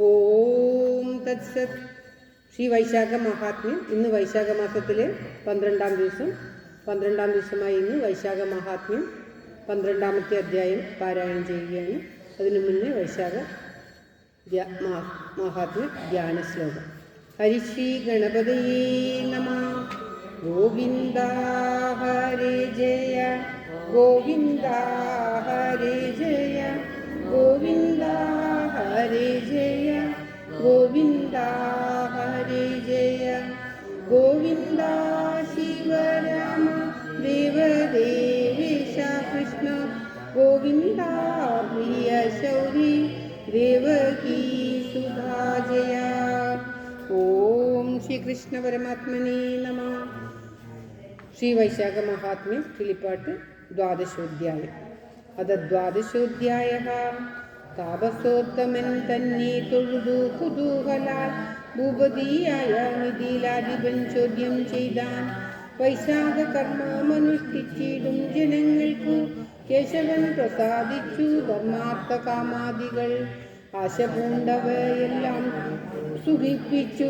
ഓം തത്സത്. ശ്രീ വൈശാഖ മഹാത്മ്യം. ഇന്ന് വൈശാഖ മാസത്തിലെ 12ാം ദിവസമായി ഇന്ന് വൈശാഖ മഹാത്മ്യം 12ാമത്തെ അധ്യായം പാരായണം ചെയ്യുകയാണ്. അതിനു മുന്നേ വൈശാഖ മഹാത്മ്യ ധ്യാന ശ്ലോകം. ഹരിശ്രീ ഗണപതയേ നമഃ. ഗോവിന്ദ ഹരേ ജയ ഗോവിന്ദ ഹരേ ജയ ഗോവിന്ദ ഹരേ ജയ ഗോവിന്ദ ഹരേ ജയ ഗോവിന്ദ ശിവരാമ ദേവദേവേശ കൃഷ്ണ ഗോവിന്ദ പ്രിയ ശൗരി ദേവകീ സുധാ ജയ. ഓം ശ്രീകൃഷ്ണ പരമാത്മനേ നമഃ. ശ്രീ വൈശാഖ മഹാത്മ്യം കിളിപ്പാട്ട് ദ്വാദശോധ്യായം. അത ദ്വാദശോധ്യായഃ. താപസോത്തമൻ തന്നെ തൊഴുതു കുതൂഹലാൽ ഭൂപതിയായ മിഥിലാധിപൻ ചോദ്യം ചെയ്താൻ. വൈശാഖ കർമ്മമനുഷ്ഠിച്ചിടും ജനങ്ങൾക്കു കേശവൻ പ്രസാദിച്ചു ധർമാർത്ഥ കാമാദികൾ. ആശ പൂണ്ടവയെല്ലാം സുഖിപ്പിച്ചു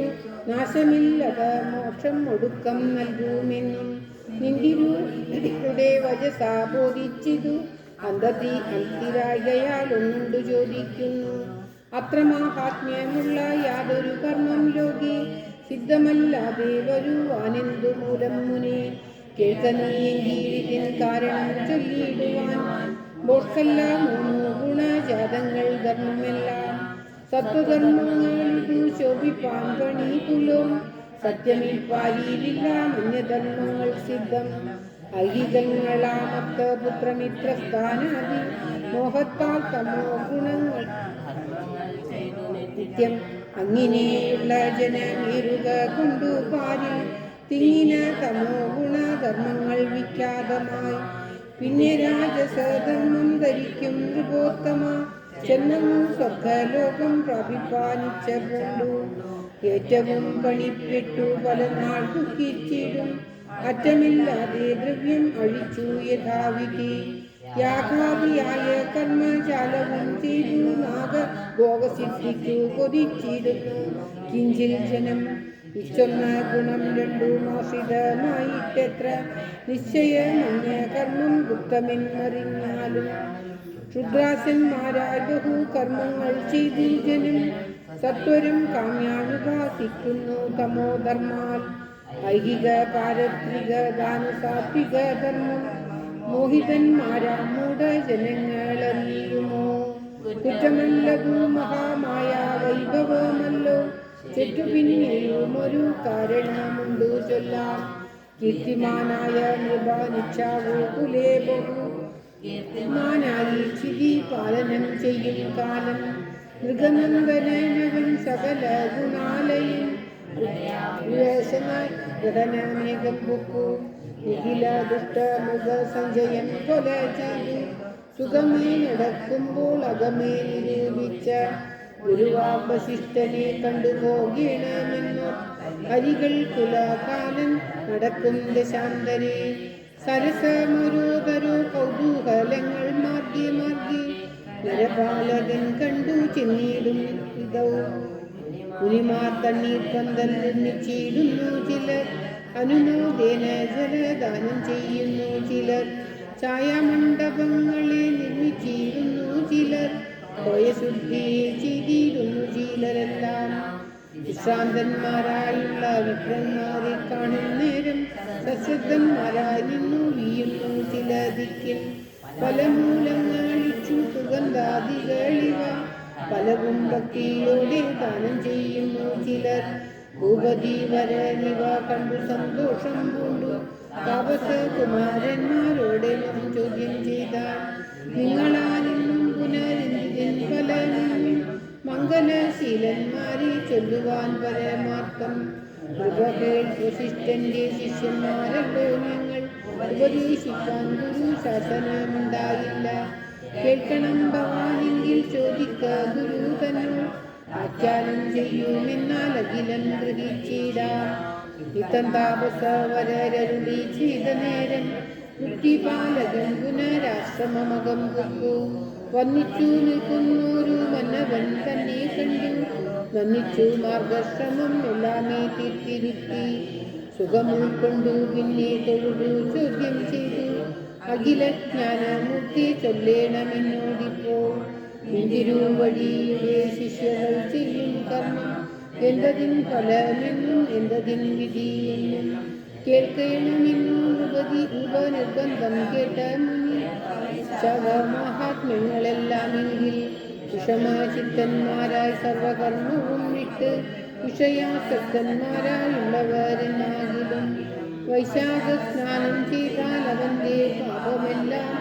നാശമില്ലത മോക്ഷം ഒടുക്കം നൽകുമെന്നും നിന്ദിരുടെ വജസാ ബോധിച്ചിതു അന്തിരായയാലൊന്നുണ്ടു ചോദിക്കുന്നു. അത്ര മാഹാത്മ്യമുള്ള യാതൊരു കർമ്മം ലോകി സിദ്ധമല്ലാതെ വരുവാനെന്തു മൂലം മുനെ. കേൾക്കനീയെങ്കിലിതിൻ കാരണം ചൊല്ലിയിടുവാൻ. ബോർക്കല്ല 3 ഗുണജാതങ്ങൾ ധർമ്മമെല്ലാം സത്വധർമ്മങ്ങളിതു ശോഭിപ്പാൻ പണിതുലോം. സത്യമിൽ പാലിയിലില്ല മന്യധർമ്മങ്ങൾ സിദ്ധം. ഐഹികങ്ങളാമത്ത പുത്രമിത്രസ്ഥാനാദി മോഹത്താൽ തമോ ഗുണങ്ങൾ നിത്യം അങ്ങിനെയുള്ള ജനമേറുക കൊണ്ടു പാലിൽ തിങ്ങിന തമോ ഗുണധർമ്മങ്ങൾ വിഖ്യാതമായി. പിന്നെ രാജസധർമ്മം ധരിക്കും നൃപോത്തമ ചെന്നങ്ങു സ്വർഗലോകം പ്രാപിപ്പാനിച്ച പൂണ്ടു. ഏറ്റവും പണിപ്പെട്ടു പല നാൾ ദുഃഖിച്ചിടും അറ്റമില്ലാതെ ദ്രവ്യം അഴിച്ചു യഥാവിധി. യാഗാദിയായ കർമ്മജാലവും ചെയ്തു നാഗഭോഗസിദ്ധിക്കു കൊതിച്ചിടുന്നു കിഞ്ചിൽ ജനം. ഇച്ചൊന്ന ഗുണം 2 മാസിതമായിട്ടെത്ര നിശ്ചയമന്യ കർമ്മം ഗുപ്തമെന്നറിഞ്ഞാലും. ക്ഷുദ്രാസന്മാരാൽ ബഹു കർമ്മങ്ങൾ ചെയ്തു ജനം സത്വരം കാമ്യാനുപാസിക്കുന്നു തമോധർമാൽ. ഐഹിക പാരത്രിക ദാനസാത്വിക ധർമ്മം മോഹിതന്മാരാ മൂഢ ജനങ്ങളറിയുമോ. കുറ്റമല്ലതു മഹാമായ വൈഭവമല്ലോ ചെറ്റു ഒരു കാരണമുണ്ടു ചൊല്ലാം. കീർത്തിമാനായ നൃപാനിച്ഛാവു കുലേ ബഹു കീർത്തിമാനായി ചിതി പാലനം ചെയ്യും കാലം. മൃഗനന്ദനവൻ സകല ഗുണാലയും ഘടനമേകം പൊക്കു. നിഖില ദുഷ്ട മൃഗ സഞ്ജയം കൊല ചെയ്തു സുഖമേ നടക്കുമ്പോൾ അകമേ നിരൂപിച്ച ഗുരുവാവശിഷ്ടനെ കണ്ടുപോകണമെന്നോ. ഹരികൾ കുലകാലൻ നടക്കും ദശാന്തരെ സരസമരോതരോ കൗതൂഹലങ്ങൾ മാർഗി മാർഗി നരപാലകൻ കണ്ടു ചെന്നിടും ഇതവും. മുനിമാർ തണ്ണീർ പന്തൽ നിർമ്മിച്ചിടുന്നു ചിലർ. അനുമോദേന ജലദാനം ചെയ്യുന്നു ചിലർ. ഛായാമണ്ഡപങ്ങളെ നിർമ്മിച്ചിരുന്നു ചിലർ. ഭയശുദ്ധി ചെയ്തിരുന്നു ചിലരെല്ലാം. വിശ്രാന്തന്മാരായുള്ള വിപ്രന്മാരെ കാണും നേരം സശ്രദ്ധന്മാരായി നിന്നു വീയുന്നു ചില ദിക്കിൽ. പല മൂലങ്ങളിച്ചു സുഗന്ധാദികളിവ പലവും ഭക്തിയോടെ ദാനം ചെയ്യുന്നു ചിലർ. ഭൂപതി വരനിവ കണ്ടു സന്തോഷം പൂണ്ടു താപസ കുമാരന്മാരോടെല്ലാം ചോദ്യം ചെയ്താൽ. നിങ്ങളാരെന്നും പുനരിൻ ഫലമെന്നും മംഗലശീലന്മാരെ ചൊല്ലുവാൻ പരമാർത്ഥം. കൃപകേൾ വസിഷ്ഠന്റെ ശിഷ്യന്മാരല്ലോ ഞങ്ങൾ. ഉപദേശിക്കാൻ ഗുരു ശാസനമുണ്ടായില്ല. കേൾക്കണം ഭവാനെങ്കിൽ ചോദിക്ക ഗുരു തന്നോ. ആഖ്യാനം ചെയ്യുമെന്നാൽ അഖിലം ഗ്രഹിച്ചിടാം. ഇത്തം താപസ വരരുളി ചെയ്ത നേരം കുട്ടിപാലകൻ പുനരാശ്രമമകം കൊക്കു. വന്നിച്ചു നിൽക്കുന്നൊരു മന്നവൻ തന്നെ കണ്ടു വന്നിച്ചു മാർഗശ്രമം എല്ലാമേ തീർത്തിരുത്തി സുഖം ഉൾക്കൊണ്ടു പിന്നെ തൊഴുതു ചോദ്യം ചെയ്തു അഖിലജ്ഞാനമൂർത്തി ചൊല്ലേണമെന്നോടിപ്പോൾ വഴിയുടെ ശിഷ്യകൾ ചെയ്യും കർമ്മം എന്തതിൻ ഫലമെന്നും എന്തതിൻ വിധിയെന്നും കേൾക്കണമെന്നും ഉപനിർബന്ധം കേട്ട മുനി മഹാത്മ്യങ്ങളെല്ലാമെങ്കിൽ വിഷമചിത്തന്മാരായി സർവകർമ്മവും വിട്ട് വിഷയാസക്തന്മാരായുള്ളവരെന്നാകിലും വൈശാഖ സ്നാനം ചെയ്താൽ അവന്റെ പാപമെല്ലാം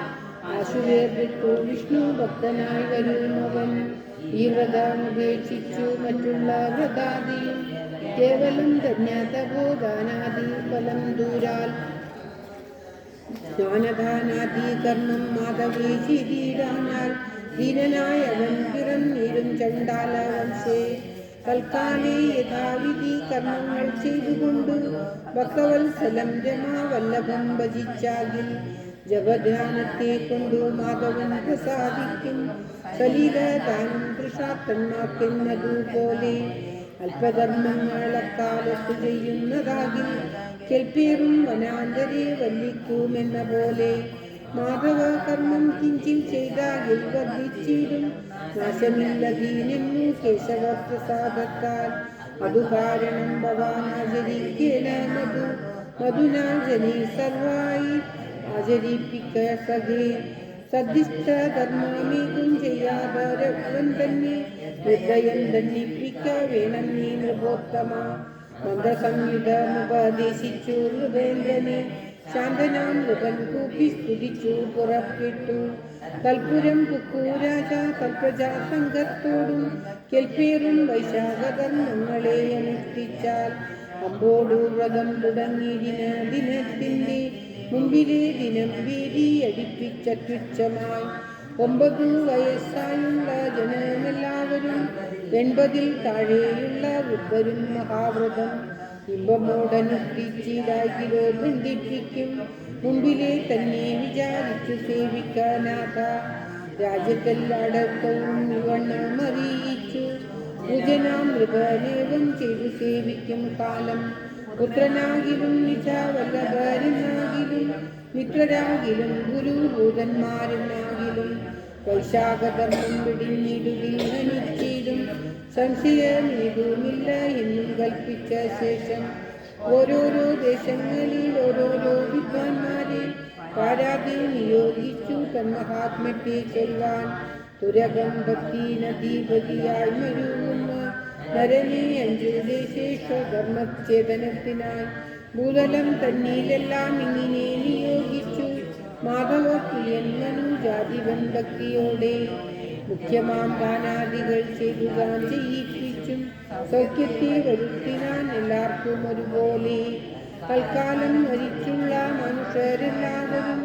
ആശുവേർവിട്ടു വിഷ്ണു ഭക്തനായി വരുന്നവൻ ഈ വ്രതം ഉപേക്ഷിച്ചു മറ്റുള്ള വ്രതാദിയും കേവലം ധന്യതബോധാനാദി ഫലം ദൂരാൽ ജ്ഞാനദാനാദി കർമ്മം മാധവേ ചെയ്തിടാനാൽ ദീനനായവൻ പിറന്നീരും ചണ്ടാല വംശേ തൽക്കാലേ യഥാവിധി കർമ്മങ്ങൾ ചെയ്തുകൊണ്ട് ഭക്തവത്സലം രമാവല്ലഭം ഭജിച്ചാകിൽ ജപധ്യാനത്തെ കൊണ്ടു മാധവൻ പ്രസാദിക്കും സലീലദാനം പുരുഷാർത്ഥന്മാർക്കെന്നതുപോലെ അല്പധർമ്മങ്ങൾ അക്കാലത്ത് ചെയ്യുന്നതാകിൽ കെൽപ്പേറും വനാന്തരെ വല്ലിക്കുമെന്ന പോലെ മാധവ കർമ്മം കിഞ്ചിൽ ചെയ്താകിൽ വർദ്ധിച്ചിടും നാശമില്ലതീനെന്നു കേശവ പ്രസാദത്താൽ അതു കാരണം ഭവാൻ ആചരിക്കേണ മധുനാജനി സർവായി ആചരിപ്പിക്ക സഖേ സദ്ധിഷ്ടധർമ്മമേകും ചെയ്യാതവൻ തന്നെ ഹൃദയം ദണ്ഡിപ്പിക്ക വേണം നീ നൃപോത്തമ മന്ദസംയുധമുപദേശിച്ചു നൃപേന്ദ്രനെ ശാന്തനാം നൃപൻ കൂപ്പി സ്തുതിച്ചു പുറപ്പെട്ടു കൽപുരം പുക്കു രാജ കൽപ്രജാ സംഘത്തോടും കെൽപ്പേറും വൈശാഖധർമ്മങ്ങളെ അനുഷ്ഠിച്ചാൽ അമ്പോടു വ്രതം തുടങ്ങിയ ദിനത്തിന്റെ മുമ്പിലെ ദിനം വീതി അടിപ്പിച്ച തുച്ഛമായി 9 വയസ്സായുള്ള ജനമെല്ലാവരും 80 താഴെയുള്ള വൃദ്ധരും മഹാവ്രതം ഇമ്പമോടനുഷ്ഠിച്ചിടാകിലോ ബന്ധിപ്പിക്കും മുമ്പിലെ തന്നെ വിചാരിച്ചു സേവിക്കാനാഥ രാജ്യത്തെല്ലായിടത്തവും ഇവണ്ണം അറിയിച്ചു പൂജനാം മൃഗലേവം ചെയ്തു സേവിക്കും കാലം പുത്രനാകിലും നിജവല്ലഭരെന്നാകിലും മിത്രരാകിലും ഗുരുഭൂതന്മാരെന്നാകിലും വൈശാഖധർമ്മം വെടിഞ്ഞിടുകിൽ ഹനിച്ചിടും സംശയമേതുമില്ല എന്നും കൽപ്പിച്ച ശേഷം ഓരോരോ ദേശങ്ങളിൽ ഓരോരോ വിദ്വാൻമാരെ പാരാതെ നിയോഗിച്ചു തന്മഹാത്മ്യത്തെ ചൊല്ലുവാൻ തുരകം ഭക്തി നദീപതിയായി മരുവുന്ന നരനെ 5 ദേശേഷ ധർമ്മഛേദനത്തിനായി ഭൂതലം തന്നീലെല്ലാം ഇങ്ങനെ നിയോഗിച്ചു മാധവപ്രിയൻ മനുജാതിവൻ ഭക്തിയോടെ മുഖ്യമാം ദാനാദികൾ ചെയ്തുതാൻ ചെയ്യിപ്പിച്ചും സൗഖ്യത്തെ വരുത്തിനാൻ എല്ലാവർക്കും ഒരുപോലെ തൽക്കാലം മരിച്ചുള്ള മനുഷ്യരെല്ലാവരും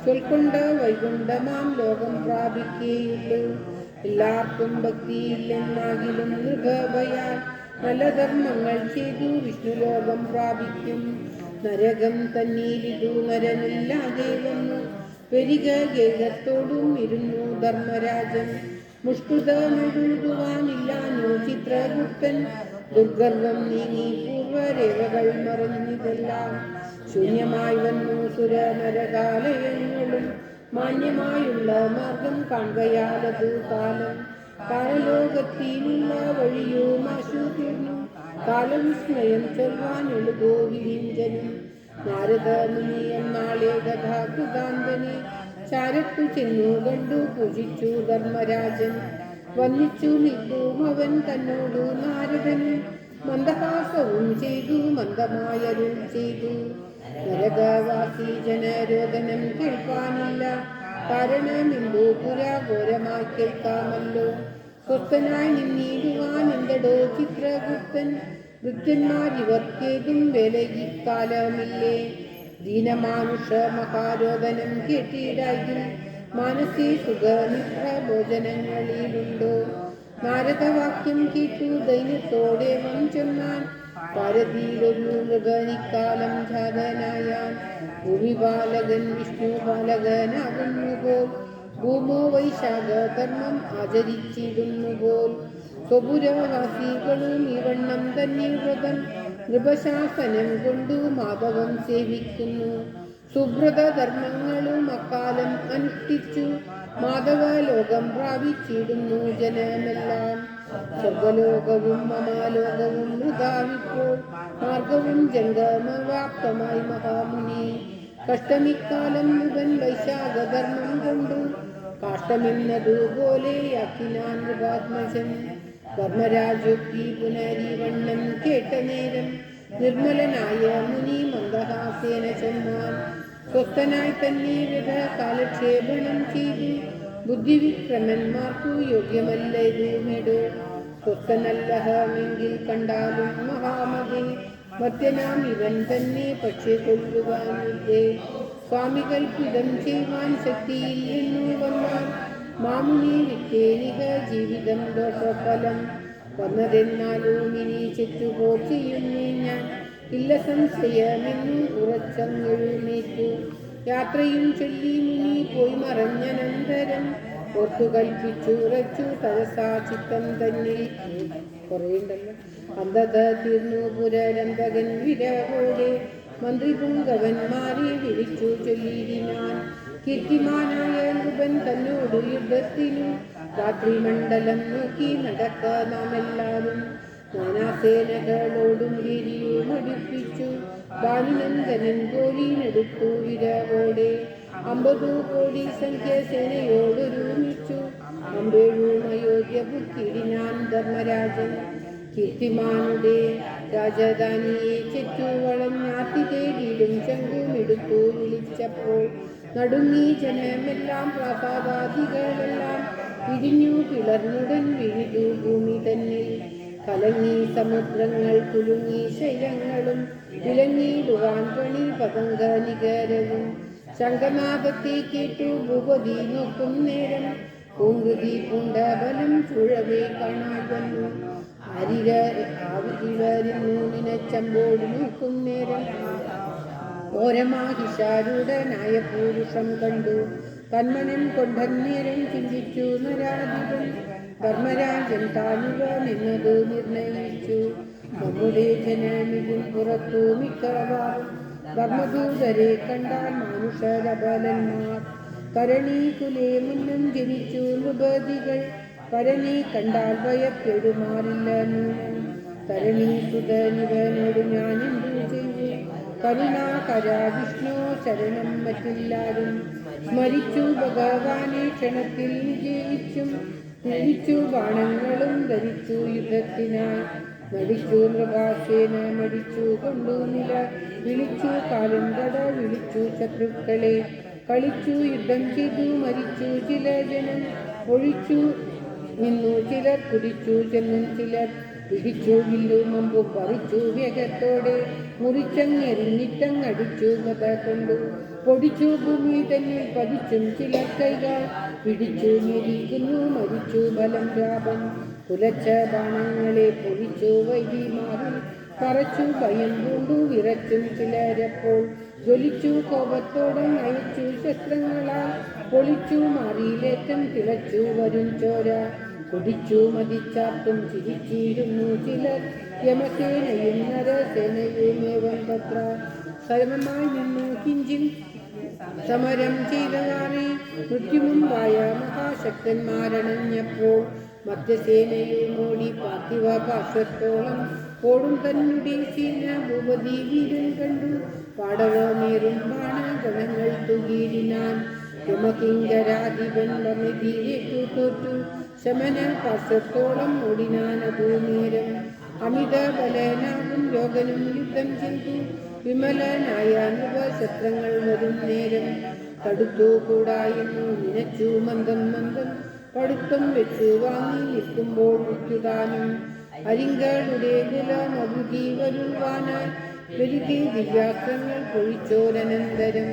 ചൊൽക്കൊണ്ട് വൈകുണ്ഠമാം ലോകം പ്രാപിക്കുകയുള്ളൂ എല്ലാവർക്കും ഭക്തിയില്ലെന്നാകിലും നൃഭയാൽ നല്ല ധർമ്മങ്ങൾ ചെയ്തു വിഷ്ണുലോകം പ്രാപിക്കും നരകം തന്നീലിതു നരനില്ലാതെ വന്നു പെരിക ഗേഹത്തോടും ഇരുന്നു ധർമ്മരാജൻ മുഷ്ടുതമെഴുതുവാനില്ലാഞ്ഞു ചിത്രഗുപ്തൻ ദുർഗർവം നീങ്ങി പൂർവരേവകൾ മറഞ്ഞിതെല്ലാം ശൂന്യമായി വന്നു സുരനരകാലയങ്ങളും മാന്യമായുള്ള മാർഗം കാണുകയാലതു കാലം കാലലോകത്തിനുള്ള വഴിയോ മാശു തീർന്നു കാലവിസ്മയം ചൊല്ലുവാൻ എളുതോ വിരിഞ്ചനും നാരദ മുനി എന്നാളെ കഥാകൃതാന്തനെ ചാരത്തു ചെന്നു കണ്ടു പൂജിച്ചു ധർമ്മരാജൻ വന്നിച്ചു നിൽക്കും അവൻ തന്നോടു നാരദനും മന്ദഹാസവും ചെയ്തു മന്ദമായരുൾ ചെയ്തു നരകവാസി ജനരോധനം കേൾക്കാനില്ല കാരണമെന്തോ പുരാഘോരമായി കേൾക്കാമല്ലോ സ്വസ്ഥനായി നിന്നിടുവാൻ എന്തടോ ചിത്രഗുപ്തൻ വൃദ്ധന്മാരിവർക്കേതും വേലയിക്കാലമില്ലേ ദീനമാനുഷ മഹാരോധനം കേട്ടിടായിൽ മാനസി സുഖനിദ്ര ഭോജനങ്ങളിലുണ്ടോ നാരദവാക്യം കേട്ടു ദൈന്യത്തോടെ വഞ്ചൊന്നാൻ ഭാരതിയിലൊരു മൃഗനിക്കാലം ജാതനായാൻ ഭൂമിപാലകൻ വിഷ്ണു പാലകനാകുന്നുപോൽ ഭൂമോ വൈശാഖ ധർമ്മം ആചരിച്ചിടുന്നുപോൽ സ്വപുരവാസികളും ഈ വണ്ണം തന്നെ വ്രതം നൃപശാസനം കൊണ്ടു മാധവം സേവിക്കുന്നു. സുബ്രത ധർമ്മങ്ങളും അക്കാലം അനുഷ്ഠിച്ചു മാധവലോകം പ്രാപിച്ചിടുന്നു ജനമെല്ലാം. സ്വർഗലോകവും മമാലോകവും വൃഥാവിപ്പോൾ മാർഗവും ജംഗമവ്യാപ്തമായി മഹാമുനി. കഷ്ടമിക്കാലം മുതൻ വൈശാഖധർമ്മം കൊണ്ടു കാഷ്ടമെന്നതുപോലെയാക്കിനാൻ നൃപാത്മജൻ. ധർമ്മരാജൊത്തി പുനരിവണ്ണം കേട്ട നേരം നിർമ്മലനായ മുനി മന്ദഹാസേന ചെന്നാൻ. സ്വസ്ഥനായി തന്നെ വ്യത കാലക്ഷേപണം ചെയ്തു ബുദ്ധിവിക്രമന്മാർക്കു യോഗ്യമല്ല ഇതുമിടോ. സ്വസ്ഥനല്ലഹമെങ്കിൽ കണ്ടാലും മഹാമതി മധ്യനാം ഇവൻ തന്നെ പക്ഷെ കൊല്ലുവാനില്ലേ. സ്വാമി കൽപ്പിതം ചെയ്യുവാൻ ശക്തിയില്ലെന്നു വന്നാൽ മാമുനി വിട്ടേനിക ജീവിതം ദോഷഫലം. വന്നതെന്നാലും ഇനി ചെറ്റുപോ ചെയ്യുന്നേ ഞാൻ ഇല്ല സംശയമെന്നു ഉറച്ചങ്ങെഴുന്നേറ്റു. യാത്രയും ചൊല്ലി മുനി പോയി മറഞ്ഞനന്തരം ഓർത്തു കൽപ്പിച്ചുറച്ചു തരസാ ചിത്തം തന്നെ. കുറേണ്ടല്ലോ. അന്ധത തീർന്നു പുരരന്തകൻ വിരവോടെ മന്ത്രി പുങ്കവന്മാരെ വിളിച്ചു ചൊല്ലിയിടിനാൻ. കീർത്തിമാനായ നൃപൻ തന്നോടു യുദ്ധത്തിനു രാത്രിമണ്ഡലം നോക്കി നടക്ക നാമെല്ലാവരും. നാനാസേനകളോടും ഗിരിയും അടുപ്പിച്ചു ബാലിനന്ദനൻ കോലിനെടുത്തു വിരവോടെ. 50 കോടി സംഖ്യ സേനയോടൊരുമിച്ചു അമ്പേഴും അയോധ്യ പുക്കിടിനാൻ ധർമ്മരാജൻ. കീർത്തിമാനുടെ രാജധാനിയെ ചെറ്റു വളഞ്ഞാത്തി തേടിയിടും ശംഖുമെടുത്തു വിളിച്ചപ്പോൾ നടുങ്ങി ജനമെല്ലാം. പ്രാസാദാദികളെല്ലാം ഇടിഞ്ഞു പിളർന്നുടൻ വിഴുതു ഭൂമി തന്നിൽ. കലങ്ങി സമുദ്രങ്ങൾ കുലുങ്ങി ശൈലങ്ങളും വിലങ്ങിടുവാൻ പണി പതംഗ നികരവും. ശംഖനാദത്തെ കേട്ടു ഭൂപതി നോക്കും നേരം പൂങ്കൃതി പൂണ്ട ബലം ചുഴവേ കാണാൻ വന്നു. ആരിവരുന്നു നിനച്ചമ്പോട് നോക്കും നേരം ഓരമാഹിഷാരുടനായ പുരുഷം കണ്ടു. തന്മനം കൊണ്ടന്നേരം ചിന്തിച്ചു നരാധിപൻ. ധർമ്മരാജൻ താനുക നിന്നത് നിർണയിച്ചു. നമ്മുടെ ജനമിതിൽ പുറത്തു മിക്കവാറും ധർമ്മദൂതരെ കണ്ടാൽ മാനുഷരബലന്മാർ. കരണീകുലേ മുന്നും ജനിച്ചു നൃപതികൾ കരണി കണ്ടാൽ ഭയപ്പെടുമാറില്ല നൂനം. തരണീസുതനിവനോട് ഞാൻ എന്തു ചെയ്തു. കരുണാകര വിഷ്ണു ശരണം മറ്റില്ലാരും. സ്മരിച്ചു ഭഗവാനെ ക്ഷണത്തിൽ വിജയിച്ചും തിരിച്ചു ബാണങ്ങളും ധരിച്ചു യുദ്ധത്തിനായി. നടിച്ചു നൃപാസേന മടിച്ചു കൊണ്ടു നില വിളിച്ചു കാലും കട വിളിച്ചു ശത്രുക്കളെ. കളിച്ചു യുദ്ധം ചെയ്തു മരിച്ചു ചില ജനം. ഒഴിച്ചു നിന്നു ചിലർ കുടിച്ചു ചെന്നും ചിലർ പിടിച്ചു വില്ലും മുമ്പും പറിച്ചു വേഗത്തോടെ. മുറിച്ചങ്ങെറിഞ്ഞിട്ടങ്ങടിച്ചു കഥ കൊണ്ടു പൊടിച്ചു ഭൂമി തന്നിൽ പതിച്ചും ചിലർ കൈകൾ പിടിച്ചു ഞെരിക്കുന്നു മരിച്ചു ബലം ലാഭം. കുലച്ച ബാണങ്ങളെ പൊളിച്ചു വൈകിമാറി പറച്ചു ഭയം പൂണ്ടു വിറച്ചും ചിലരപ്പോൾ. ജ്വലിച്ചു കോപത്തോടെ നയിച്ചു ശസ്ത്രങ്ങളാൽ പൊളിച്ചു മാറിയിലേറ്റം തിളച്ചു വരും ചോര. കുടിച്ചു മതിച്ചാർത്തും ചിരിച്ചിരുന്നു ചിലർ. യമസേനയും നരസേനയുമേവം തത്ര സമമായി നിന്നു കിഞ്ചിൻ സമരം ചെയ്തവാറി. മൃത്യുമുമ്പായ മഹാശക്തന്മാരണഞ്ഞപ്പോൾ മധ്യസേനയും ഓടി പാർത്ഥിവ പാർശ്വത്തോളം ഓടും തന്നുടെ സേന ഭൂപതി വീരൻ കണ്ടു. പാടവമേറും ബാണഗണങ്ങൾ തുകീരിനാൻ. യമകിങ്കരാധിപൻ വമിതിയേറ്റു തോറ്റു ശമന പാർശ്വത്തോളം ഓടിനാനതു നേരം. അമിത ബലനാകും രോഗനും യുദ്ധം ചെയ്തു വിമലനായ നൃപശസ്ത്രങ്ങൾ വരും നേരം. തടുത്തു കൂടായെന്നു നിനച്ചു മന്ദം മന്ദം പടുത്തം വെച്ചു വാങ്ങി നിൽക്കുമ്പോൾ മൃത്യുദാനം. അരിങ്കളുടെ കുലമഭുതി വരുവാനായി വെറുതെ ദിവ്യാസ്ത്രങ്ങൾ പൊഴിച്ചോരനന്തരം.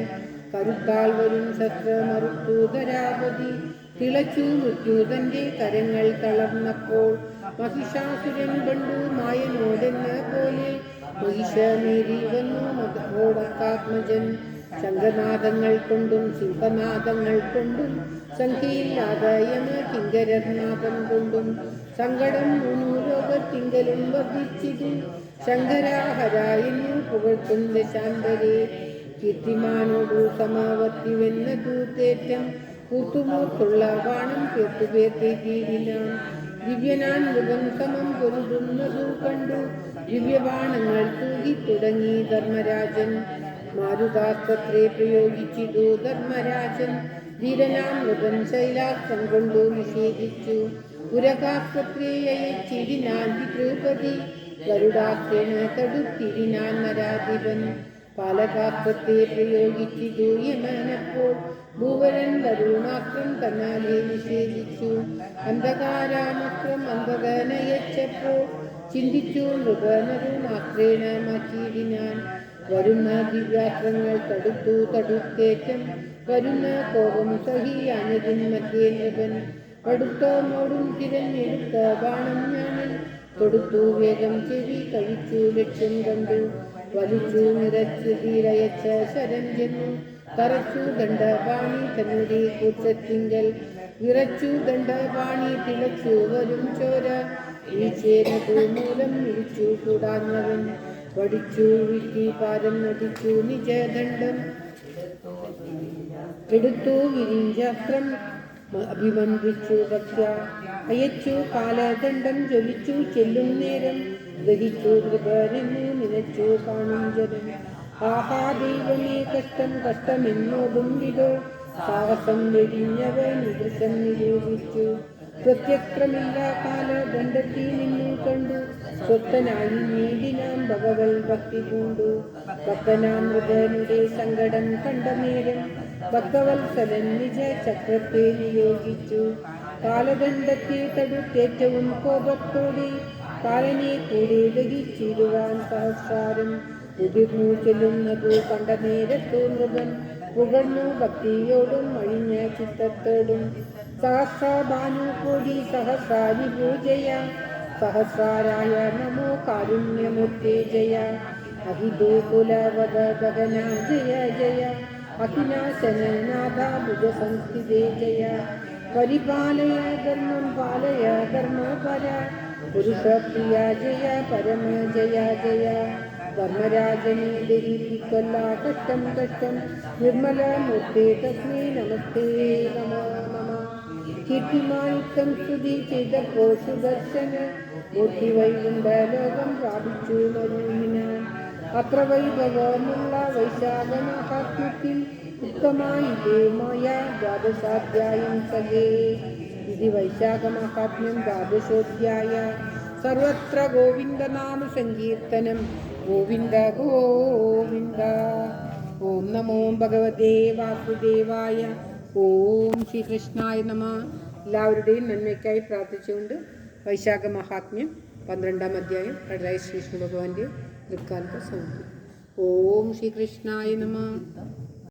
കരുത്താൽ വരും ശസ്ത്രമറുത്തു ധരാപതി. തിളച്ചു മൃത്യു തന്റെ കരങ്ങൾ തളർന്നപ്പോൾ മഹിഷാസുരൻ കണ്ടു മായനോടെന്ന പോലെ. മഹിഷമേറി വന്നു മതോടക്കാത്മജൻ ശംഖനാദങ്ങൾ കൊണ്ടും സിംഹനാദങ്ങൾ കൊണ്ടും സംഖ്യയില്ലാത യമ കിങ്കരനാദം കൊണ്ടും സങ്കടം മൂലോകത്തിങ്കലും വർദ്ധിച്ചിതു. ശങ്കരാഹരായെന്നു പുകഴ്ത്തും ദശാന്തരെ കീർത്തിമാനോടു സമാവർത്തിവെന്നതു തേറ്റം കൂത്തുമൂർത്തുള്ള ബാണം പേർത്തുപേർത്തിയിടിനാൻ. ദിവ്യനാൻ മുഖം സമം പൊരുതുന്നതു കണ്ടു ദിവ്യബാണങ്ങൾ തൂകി തുടങ്ങി ധർമ്മരാജൻ. മാരുതാസ്ത്രത്തെ പ്രയോഗിച്ചിതു ധർമ്മരാജൻ. ധീരനാം മൃഗം ശൈലാസ്ത്രം കൊണ്ടു നിഷേധിച്ചു. പുരകാസ്ത്രത്തെ അയച്ചിടിനാൻ പിതൃപതി. ഗരുഡാസ്ത്രേണ തടുത്തിടിനാൻ നരാധിപൻ. പാലകാസ്ത്രത്തെ പ്രയോഗിച്ചിതു യമനപ്പോൾ ഭൂവരൻ വരുണാസ്ത്രം തന്നാലെ നിഷേധിച്ചു. അന്ധകാരാമസ്ത്രം അന്ധകനയച്ചപ്പോൾ ചിന്തിച്ചു മൃഗനരുണാസ്ത്രേണ മാറ്റിയിടിനാൻ. വരുന്ന ദിവ്യാസ്ത്രങ്ങൾ തടുത്തേറ്റം വരുന്ന കോപം സഹിയാഞ്ഞതിൻ മധ്യേ നൃപൻ. അടുത്തോമോടും തിരഞ്ഞെടുത്ത ബാണം ഞാനിൽ തൊടുത്തു വേഗം ചെവി കഴിച്ചു ലക്ഷ്യം കണ്ടു. വലിച്ചു നിറച്ചു തീരയച്ച ശരം ജന്നു തറച്ചു ദണ്ഡപാണി തന്നുടെ കൂച്ചത്തിങ്കൽ. വിറച്ചു ദണ്ഡപാണി തിളച്ചു വരും ചോര വീഴ്ചേനതു മൂലം ഇടിച്ചു കൂടാഞ്ഞവൻ. വടിച്ചു വിറ്റി പാരം നടിച്ചു നിജദണ്ഡം എടുത്തു വിരിഞ്ചാസ്ത്രം അഭിമന്ത്രിച്ചു ഭക്ഷ്യ. അയച്ചു കാലദണ്ഡം ജ്വലിച്ചു ചെല്ലും നേരം ദഹിച്ചു കൃപനെന്നു നിലച്ചു കാണും ജനം. ആഹാ ദൈവമേ കഷ്ടം കഷ്ടമെന്നോടും വിധോ സാഹസം വെടിഞ്ഞവൻ നിദൃശം നിരൂപിച്ചു. പ്രത്യക്രമില്ല കാലദണ്ഡത്തിൽ നിന്നു കണ്ടു സ്വത്തനായി നീതിനാം ഭഗവൽ ഭക്തി പൂണ്ടു. ഭക്തനാം മൃഗനുടെ സങ്കടം കണ്ട നേരം ഭക്തവത്സലൻ നിജ ചക്രത്തെ നിയോഗിച്ചു. കാലദണ്ഡത്തെ തടുത്തേറ്റവും കോപത്തോടെ കാലനെ കൂടെ ദഹിച്ചിടുവാൻ സഹസ്രാരം. ഉതിർന്നു ചെല്ലുന്നതു കണ്ട നേരത്തു മൃഗൻ പുകഴ്ന്നു ഭക്തിയോടും അഴിഞ്ഞ ചിത്തത്തോടും. സഹസ്രഭാനു കോടി സഹസ്രാരി പൂജയ സഹസ്രാരായ നമോ കാരുണ്യമൂർത്തേ ജയ. അഹിദുകുലവദ ഗഗന ജയ ജയ അഖിനാശനനാഥ ഭുജസംസ്ഥിതേ ജയ. പരിപാലയ ധർമ്മം പാലയ ധർമ്മപര പുരുഷപ്രിയ ജയ പരമ ജയ ജയ. ധർമ്മരാജനെ ദരിപ്പിക്കൊല്ല കഷ്ടം കഷ്ടം നിർമ്മലമൂർത്തേ തസ്മൈ നമസ്തേ നമോ നമ. കീർത്തിമായുക്തം സ്തുതി ചെയ്തപ്പോൾ സുദർശന മൂർത്തി വൈകുണ്ഠ ലോകം പ്രാപിച്ചു മരുവിനാൻ. അത്ര വൈഭവമുള്ള വൈശാഖ മഹാത്മ്യത്തിൽ ഉത്തമായി മായ ദ്വാദശാധ്യായം സഖേ. ഇത് വൈശാഖ മഹാത്മ്യം ദ്വാദശോധ്യായ. സർവത്ര ഗോവിന്ദനാമ സങ്കീർത്തനം ഗോവിന്ദ ഗോവിന്ദ. ഓം നമോ ഭഗവതേ വാസുദേവായ. ഓം ശ്രീകൃഷ്ണായ നമ. എല്ലാവരുടെയും നന്മയ്ക്കായി പ്രാർത്ഥിച്ചുകൊണ്ട് വൈശാഖ മഹാത്മ്യം 12-ാം അധ്യായം കടലായി ശ്രീകൃഷ്ണ ഭഗവാന്റെ തൃക്കാലത്ത് സമർപ്പിക്കും. ഓം ശ്രീകൃഷ്ണായ നമ.